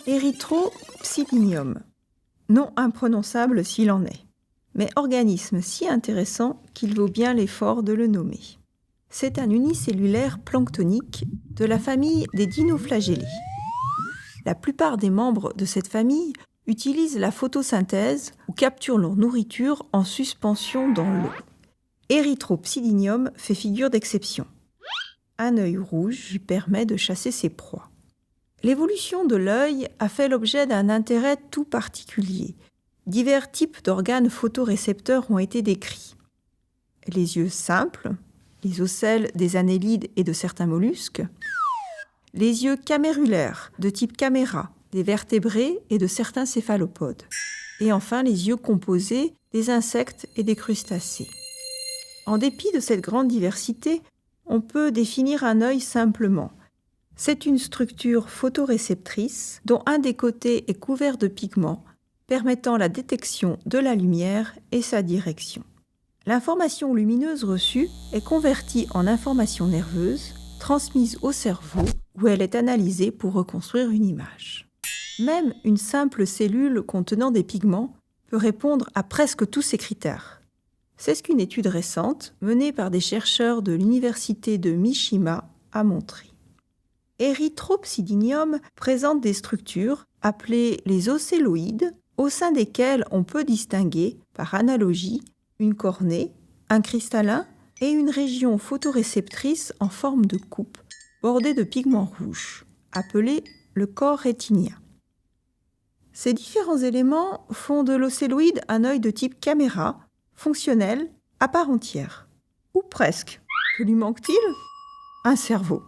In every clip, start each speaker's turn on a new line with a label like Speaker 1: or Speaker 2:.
Speaker 1: Erythropsidium. Nom imprononçable s'il en est, mais organisme si intéressant qu'il vaut bien l'effort de le nommer. C'est un unicellulaire planctonique de la famille des dinoflagellés. La plupart des membres de cette famille utilisent la photosynthèse ou capturent leur nourriture en suspension dans l'eau. Erythropsidium fait figure d'exception. Un œil rouge lui permet de chasser ses proies. L'évolution de l'œil a fait l'objet d'un intérêt tout particulier. Divers types d'organes photorécepteurs ont été décrits. Les yeux simples, les ocelles des annélides et de certains mollusques, les yeux camérulaires de type caméra, des vertébrés et de certains céphalopodes, et enfin les yeux composés des insectes et des crustacés. En dépit de cette grande diversité, on peut définir un œil simplement. C'est une structure photoréceptrice dont un des côtés est couvert de pigments permettant la détection de la lumière et sa direction. L'information lumineuse reçue est convertie en information nerveuse, transmise au cerveau, où elle est analysée pour reconstruire une image. Même une simple cellule contenant des pigments peut répondre à presque tous ces critères. C'est ce qu'une étude récente, menée par des chercheurs de l'université de Mishima, a montré. Erythropsidium présente des structures appelées les océloïdes, au sein desquelles on peut distinguer, par analogie, une cornée, un cristallin et une région photoréceptrice en forme de coupe, bordée de pigments rouges, appelée le corps rétinien. Ces différents éléments font de l'océloïde un œil de type caméra, fonctionnel, à part entière. Ou presque. Que lui manque-t-il ? Un cerveau.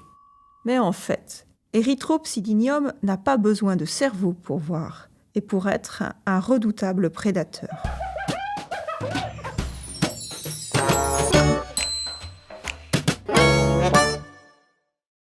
Speaker 1: Mais en fait, Erythropsidium n'a pas besoin de cerveau pour voir et pour être un redoutable prédateur.